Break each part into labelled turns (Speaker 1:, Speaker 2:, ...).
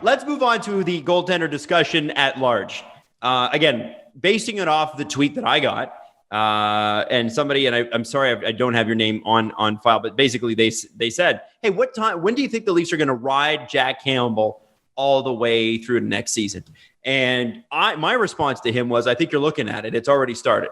Speaker 1: let's move on to the goaltender discussion at large. Again, basing it off the tweet that I got, and somebody, and I'm sorry, I don't have your name on file, but basically they said, hey, when do you think the Leafs are going to ride Jack Campbell all the way through the next season? And my response to him was, I think you're looking at it. It's already started.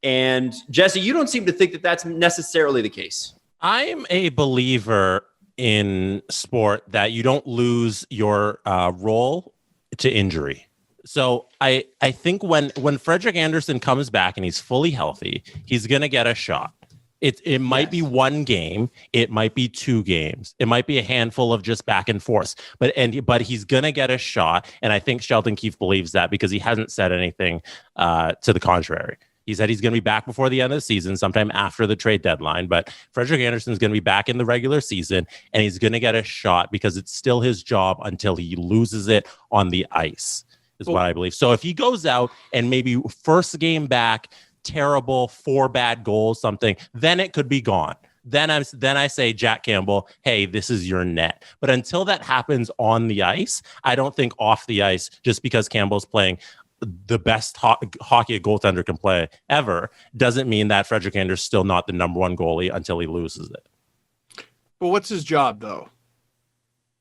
Speaker 1: And Jesse, you don't seem to think that that's necessarily the case. I'm a believer in sport that you don't lose your role to injury. So I think when Frederik Andersen comes back and he's fully healthy, he's going to get a shot. It might be one game, it might be 2 games, it might be a handful of just back and forth, but he's gonna get a shot, and I think Sheldon Keefe believes that because he hasn't said anything to the contrary. He said he's going to be back before the end of the season, sometime after the trade deadline, but Frederik Andersen is going to be back in the regular season, and he's going to get a shot because it's still his job until he loses it on the ice, is what I believe. So if he goes out and maybe first game back, terrible, 4 bad goals, something, then it could be gone. Then I say, Jack Campbell, hey, this is your net. But until that happens on the ice, I don't think off the ice, just because Campbell's playing the best hockey a goaltender can play ever, doesn't mean that Frederik Andersen's still not the number 1 goalie until he loses it.
Speaker 2: But what's his job, though?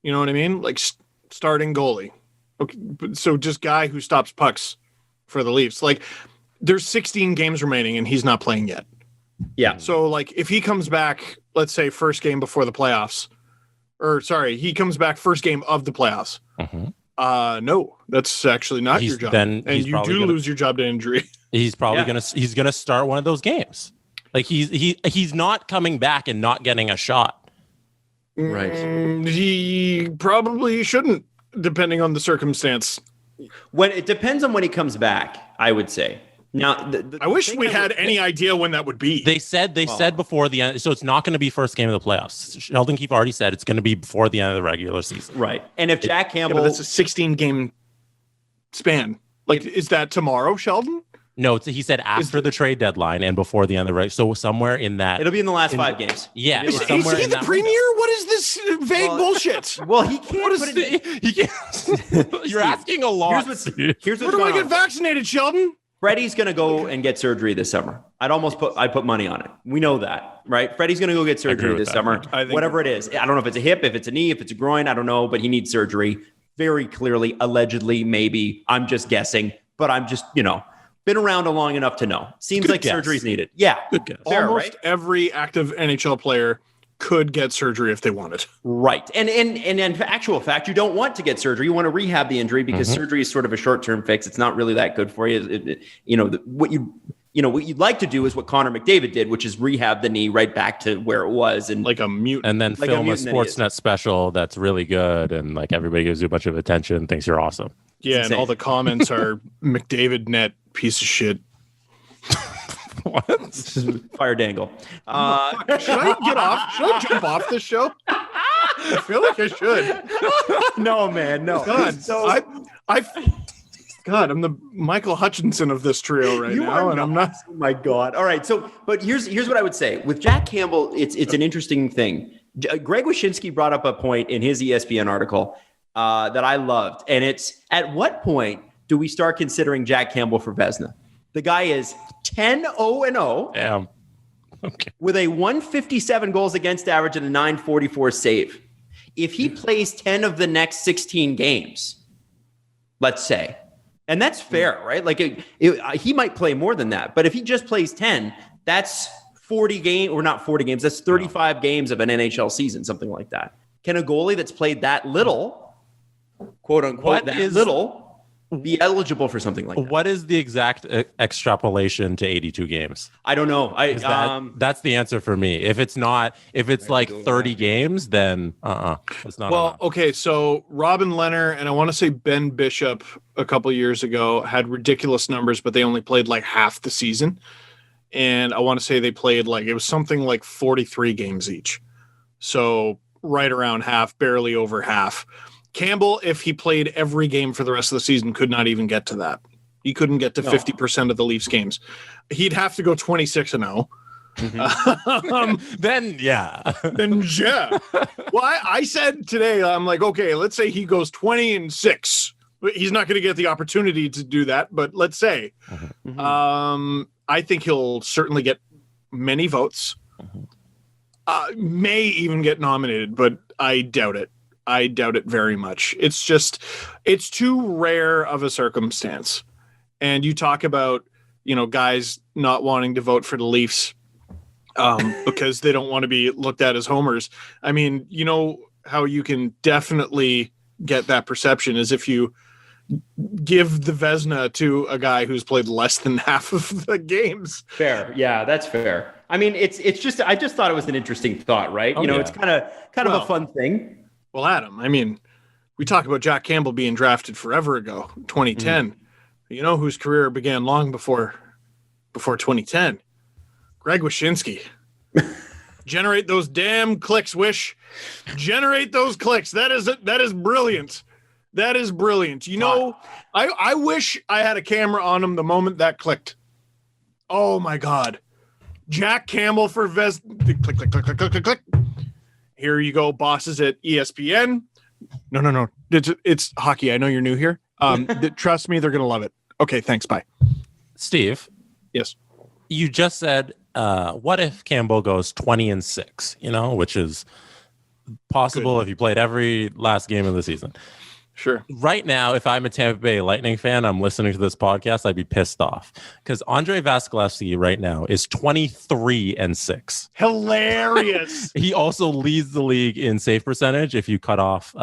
Speaker 2: You know what I mean? Like starting goalie. Okay, so just guy who stops pucks for the Leafs. Like, there's 16 games remaining and he's not playing yet. Yeah. So like if he comes back, let's say first game before the playoffs, he comes back first game of the playoffs. Mm-hmm. No, that's actually not your job. And you do lose your job to injury. He's probably he's gonna start one of those games. Like he's not coming back and not getting a shot. Right. He probably shouldn't, depending on the circumstance. When it depends on when he comes back, I would say. Now, I wish we had any idea when that would be. They said before the end, so it's not going to be first game of the playoffs. Sheldon Keefe already said it's going to be before the end of the regular season. Right. And if Jack Campbell... that's a 16-game span. Like, is that tomorrow, Sheldon? No, he said after the trade deadline and before the end of the regular. So somewhere in that... It'll be in the last 5 games. Yeah. Is he the premier? Window. What is this vague bullshit? Well, he can't... He can't... You're asking a lot. Here's what's Where do I get vaccinated, Sheldon? Freddie's going to go and get surgery this summer. I put money on it. We know that, right? Freddie's going to go get surgery this summer, whatever it is. I don't know if it's a hip, if it's a knee, if it's a groin. I don't know, but he needs surgery very clearly, allegedly, maybe. I'm just guessing, but I'm just, been around long enough to know. Seems like surgery's needed. Yeah. Good guess. Fair, almost right? Every active NHL player could get surgery if they wanted. Right. And in actual fact, you don't want to get surgery. You want to rehab the injury because surgery is sort of a short-term fix. It's not really that good for you. What you'd like to do is what Connor McDavid did, which is rehab the knee right back to where it was. And like a mutant. And then film a Sportsnet special that's really good. And like everybody gives you a bunch of attention, thinks you're awesome. Yeah. And all the comments are McDavid net piece of shit. What? Fire dangle. Should I get off? Should I jump off this show? I feel like I should. No, man, no. God, so I'm the Michael Hutchinson of this trio right now, and I'm not. Oh my God! All right, so but here's what I would say with Jack Campbell. It's an interesting thing. Greg Wyshynski brought up a point in his ESPN article that I loved, and it's at what point do we start considering Jack Campbell for Vezina? The guy is 10-0-0. Damn. Okay. With a 157 goals against average and a 944 save. If he plays 10 of the next 16 games, let's say, and that's fair, right? Like he might play more than that, but if he just plays 10, that's 40 games, or not 40 games, that's 35 games of an NHL season, something like that. Can a goalie that's played that little, quote unquote, little, be eligible for something like that? What is the exact extrapolation to 82 games? I don't know. That's the answer for me. If it's like 30 games, then it's not. Well, okay. So Robin Leonard and I want to say Ben Bishop a couple years ago had ridiculous numbers, but they only played like half the season. And I want to say they played it was something like 43 games each. So right around half, barely over half. Campbell, if he played every game for the rest of the season, could not even get to that. He couldn't get to 50% of the Leafs games. He'd have to go 26-0.
Speaker 3: Then yeah.
Speaker 2: Well, I said today, I'm like, okay, let's say he goes 20-6. He's not going to get the opportunity to do that, but let's say, I think he'll certainly get many votes. May even get nominated, but I doubt it. I doubt it very much. It's too rare of a circumstance. And you talk about, guys not wanting to vote for the Leafs because they don't want to be looked at as homers. I mean, you know how you can definitely get that perception is if you give the Vezina to a guy who's played less than half of the games.
Speaker 1: Fair. Yeah, that's fair. I mean, it's just, I just thought it was an interesting thought, right? It's kind of a fun thing.
Speaker 2: Well, Adam, I mean, we talk about Jack Campbell being drafted forever ago, 2010. You know whose career began long before 2010? Greg Wyshynski. Generate those damn clicks, Wish. Generate those clicks. That is brilliant. That is brilliant. I wish I had a camera on him the moment that clicked. Oh my God. Jack Campbell for click, click, click, click, click, click, click. Here you go, bosses at ESPN. No. It's hockey. I know you're new here. Trust me, they're going to love it. Okay, thanks. Bye.
Speaker 3: Steve.
Speaker 2: Yes.
Speaker 3: You just said, what if Campbell goes 20-6, which is possible if he played every last game of the season.
Speaker 2: Sure.
Speaker 3: Right now, if I'm a Tampa Bay Lightning fan, I'm listening to this podcast, I'd be pissed off because Andre Vasilevskiy right now is 23-6.
Speaker 2: Hilarious.
Speaker 3: He also leads the league in save percentage if you cut off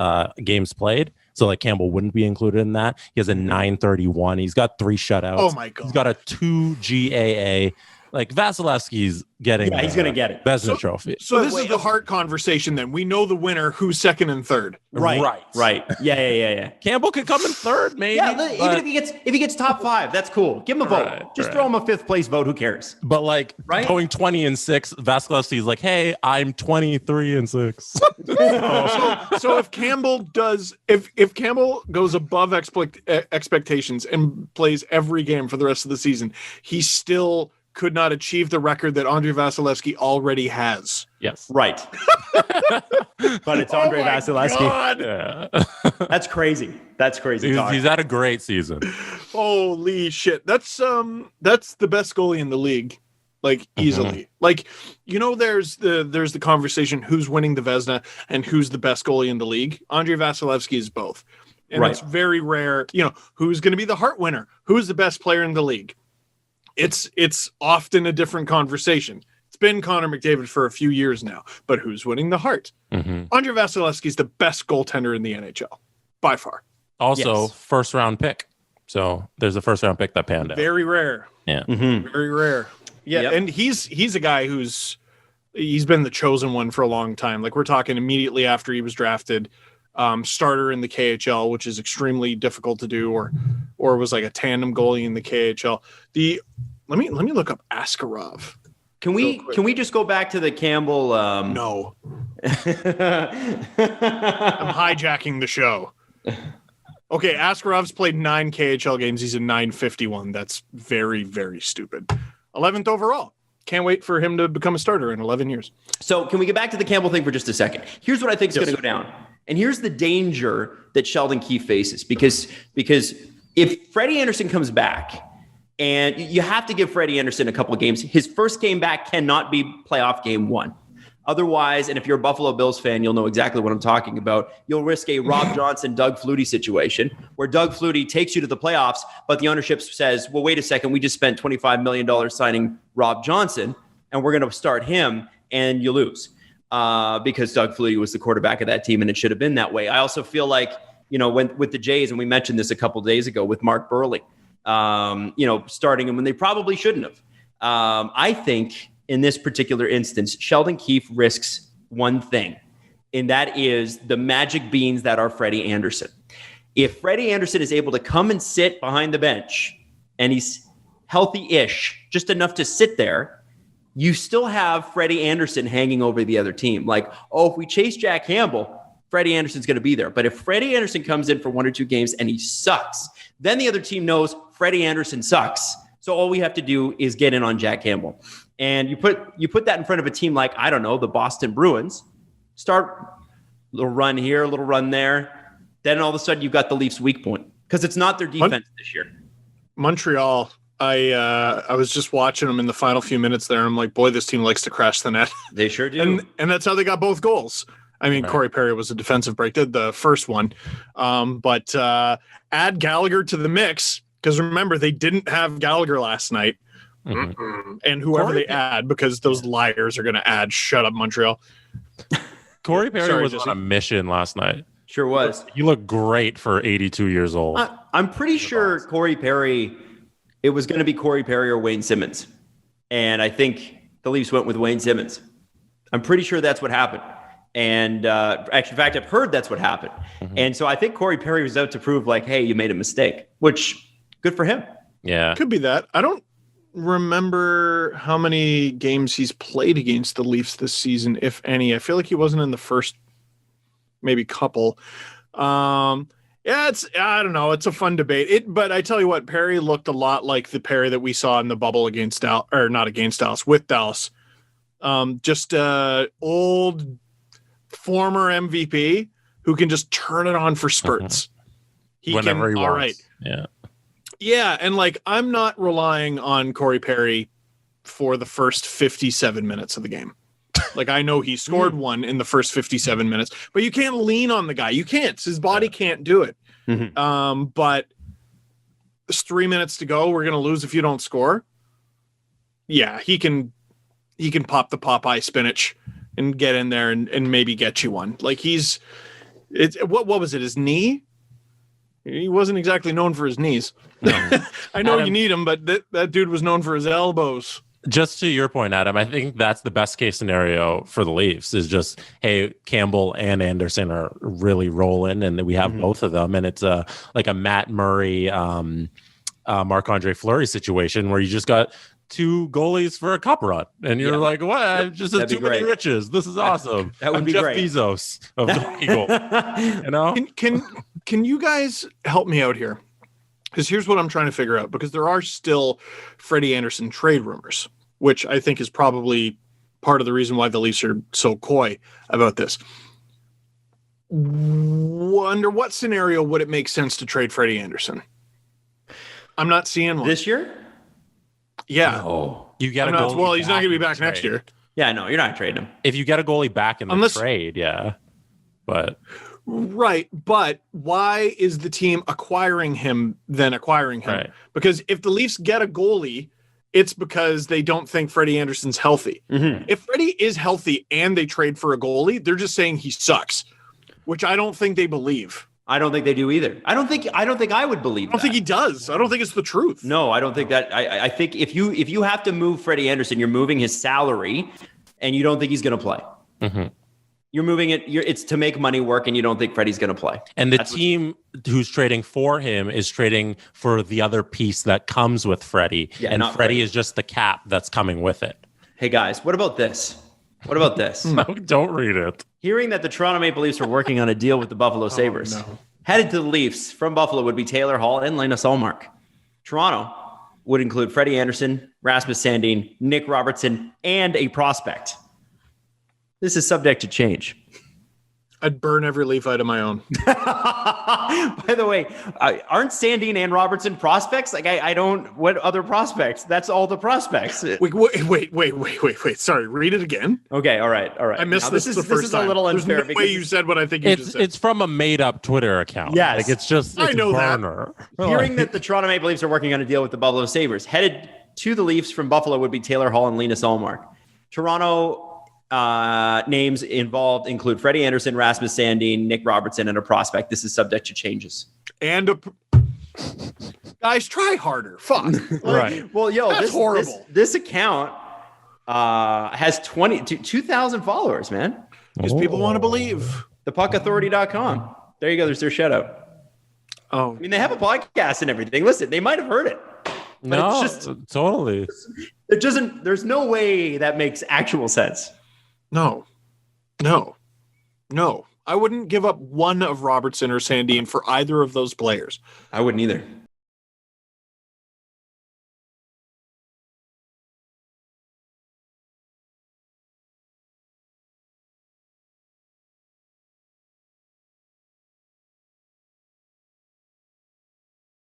Speaker 3: games played. So like Campbell wouldn't be included in that. He has a 931. He's got 3 shutouts.
Speaker 2: Oh my God.
Speaker 3: He's got a 2 GAA. Like Vasilevsky's getting
Speaker 1: he's going to get it.
Speaker 3: Vezina trophy.
Speaker 2: So this is the Hart conversation then. We know the winner, who's second and third.
Speaker 1: Right. Yeah.
Speaker 3: Campbell could come in third, maybe.
Speaker 1: Yeah, even if he gets top 5, that's cool. Give him a vote. Just throw him a 5th place vote. Who cares?
Speaker 3: But going 20-6, Vasilevsky's like, hey, I'm 23-6.
Speaker 2: So if Campbell does, if Campbell goes above expectations and plays every game for the rest of the season, he still could not achieve the record that Andre Vasilevskiy already has.
Speaker 3: Yes.
Speaker 1: Right. But it's Andre Vasilevskiy.
Speaker 3: Yeah.
Speaker 1: That's crazy.
Speaker 3: He's had a great season.
Speaker 2: Holy shit. That's the best goalie in the league. Easily. There's the conversation who's winning the Vezina and who's the best goalie in the league. Andre Vasilevskiy is both. And it's very rare, who's going to be the Hart winner? Who's the best player in the league? It's often a different conversation. It's been Connor McDavid for a few years now, but who's winning the Hart? Andre Vasilevskiy is the best goaltender in the NHL by far.
Speaker 3: Also, first round pick. So there's a first round pick that panned out.
Speaker 2: Very rare.
Speaker 3: Yeah.
Speaker 2: Very rare. Yeah. Yep. And he's a guy he's been the chosen one for a long time. We're talking immediately after he was drafted, starter in the KHL, which is extremely difficult to do, or was like a tandem goalie in the KHL. Let me look up Askarov.
Speaker 1: Can we just go back to the Campbell?
Speaker 2: No. I'm hijacking the show. Okay, Askarov's played 9 KHL games. He's a 951. That's very, very stupid. 11th overall. Can't wait for him to become a starter in 11 years.
Speaker 1: So can we get back to the Campbell thing for just a second? Here's what I think is going to go down. And here's the danger that Sheldon Keefe faces because if Freddie Andersen comes back, and you have to give Freddie Andersen a couple of games, his first game back cannot be playoff game 1. Otherwise, and if you're a Buffalo Bills fan, you'll know exactly what I'm talking about. You'll risk a Rob Johnson, Doug Flutie situation where Doug Flutie takes you to the playoffs, but the ownership says, well, wait a second, we just spent $25 million signing Rob Johnson, and we're going to start him, and you lose because Doug Flutie was the quarterback of that team, and it should have been that way. I also feel like, with the Jays, and we mentioned this a couple days ago with Mark Burley, starting him when they probably shouldn't have. I think in this particular instance, Sheldon Keefe risks one thing, and that is the magic beans that are Freddie Andersen. If Freddie Andersen is able to come and sit behind the bench and he's healthy-ish, just enough to sit there, you still have Freddie Andersen hanging over the other team. If we chase Jack Campbell, Freddie Andersen's going to be there. But if Freddie Andersen comes in for 1 or 2 games and he sucks, then the other team knows Freddie Andersen sucks. So all we have to do is get in on Jack Campbell. And you put that in front of a team like, I don't know, the Boston Bruins. Start a little run here, a little run there. Then all of a sudden you've got the Leafs' weak point because it's not their defense this year.
Speaker 2: Montreal, I was just watching them in the final few minutes there. I'm like, boy, this team likes to crash the net.
Speaker 1: They sure do.
Speaker 2: And that's how they got both goals. I mean, right. Corey Perry was a defensive break, did the first one. But add Gallagher to the mix, because remember, they didn't have Gallagher last night. Mm-hmm. And whoever they add, because those liars are going to add, shut up, Montreal.
Speaker 3: Corey Perry was on a mission last night.
Speaker 1: Sure was.
Speaker 3: He looked great for 82 years old.
Speaker 1: I'm pretty sure Corey Perry, it was going to be Corey Perry or Wayne Simmons. And I think the Leafs went with Wayne Simmons. I'm pretty sure that's what happened. And actually, in fact, I've heard that's what happened. Mm-hmm. And so I think Corey Perry was out to prove like, hey, you made a mistake, which good for him.
Speaker 3: Yeah.
Speaker 2: Could be that. I don't remember how many games he's played against the Leafs this season, if any. I feel like he wasn't in the first maybe couple. I don't know. It's a fun debate. But I tell you what, Perry looked a lot like the Perry that we saw in the bubble against Dallas, or not against Dallas, with Dallas. Just old former MVP who can just turn it on for spurts.
Speaker 3: Whenever he wants.
Speaker 2: All right.
Speaker 3: Yeah.
Speaker 2: Yeah, and like I'm not relying on Corey Perry for the first 57 minutes of the game. Like I know he scored one in the first 57 minutes, but you can't lean on the guy. You can't. His body can't do it. Mm-hmm. But there's 3 minutes to go. We're going to lose if you don't score. Yeah, he can pop the Popeye spinach and get in there and maybe get you one. Like what was it? His knee? He wasn't exactly known for his knees. No. I know you need him, but that dude was known for his elbows.
Speaker 3: Just to your point, Adam, I think that's the best case scenario for the Leafs is just, hey, Campbell and Andersen are really rolling, and we have both of them, and it's like a Matt Murray, Marc-Andre Fleury situation where you just got two goalies for a cup run, and you're like, what? I've just too many riches. This is awesome.
Speaker 1: That would be
Speaker 3: Jeff
Speaker 1: great.
Speaker 3: Bezos of the Eagle. You know?
Speaker 2: Can you guys help me out here? Because here's what I'm trying to figure out, because there are still Freddie Andersen trade rumors, which I think is probably part of the reason why the Leafs are so coy about this. Under what scenario would it make sense to trade Freddie Andersen? I'm not seeing one.
Speaker 1: This year?
Speaker 2: Yeah.
Speaker 3: No. You got
Speaker 2: well, he's not going to be back next year.
Speaker 1: Yeah, no, you're not trading him.
Speaker 3: If you get a goalie back in the trade, yeah. But...
Speaker 2: Right, but why is the team acquiring him? Right. Because if the Leafs get a goalie, it's because they don't think Freddie Andersen's healthy. Mm-hmm. If Freddie is healthy and they trade for a goalie, they're just saying he sucks, which I don't think they believe.
Speaker 1: I don't think they do either. I don't think I would believe that.
Speaker 2: I don't think he does. I don't think it's the truth.
Speaker 1: No, I don't think that. I think if you have to move Freddie Andersen, you're moving his salary, and you don't think he's going to play. Mm-hmm. You're moving it. It's to make money work, and you don't think Freddie's going to play.
Speaker 3: And the team who's trading for him is trading for the other piece that comes with Freddie. Yeah, and Freddie is just the cap that's coming with it.
Speaker 1: Hey, guys, what about this?
Speaker 3: No, don't read it.
Speaker 1: Hearing that the Toronto Maple Leafs are working on a deal with the Buffalo Sabres. No. Headed to the Leafs from Buffalo would be Taylor Hall and Linus Ullmark. Toronto would include Freddie Andersen, Rasmus Sandin, Nick Robertson, and a prospect. This is subject to change.
Speaker 2: I'd burn every Leaf out of my own.
Speaker 1: By the way, aren't Sandin and Robertson prospects? Like I don't. What other prospects? That's all the prospects.
Speaker 2: Wait. Sorry, read it again.
Speaker 1: Okay, all right.
Speaker 2: I missed this the first time.
Speaker 1: This is a little unfair.
Speaker 2: There's no way you said what I think you just said.
Speaker 3: It's from a made-up Twitter account.
Speaker 1: Yes.
Speaker 3: Like it's
Speaker 2: I know
Speaker 3: burner.
Speaker 2: That.
Speaker 1: Hearing that the Toronto Maple Leafs are working on a deal with the Buffalo Sabres, headed to the Leafs from Buffalo would be Taylor Hall and Linus Ullmark. Toronto. Names involved include Freddie Andersen, Rasmus Sandin, Nick Robertson, and a prospect. This is subject to changes.
Speaker 2: And guys, try harder. Fuck.
Speaker 3: Right.
Speaker 1: Well,
Speaker 2: that's horrible.
Speaker 1: This account has 2,000 followers, man.
Speaker 2: Because people want to believe.
Speaker 1: ThePuckAuthority.com. There you go. There's their shout out.
Speaker 2: Oh,
Speaker 1: I mean, they have a podcast and everything. Listen, they might have heard it.
Speaker 3: No, totally.
Speaker 1: There's no way that makes actual sense.
Speaker 2: No. I wouldn't give up one of Robertson or Sandin for either of those players.
Speaker 1: I wouldn't either.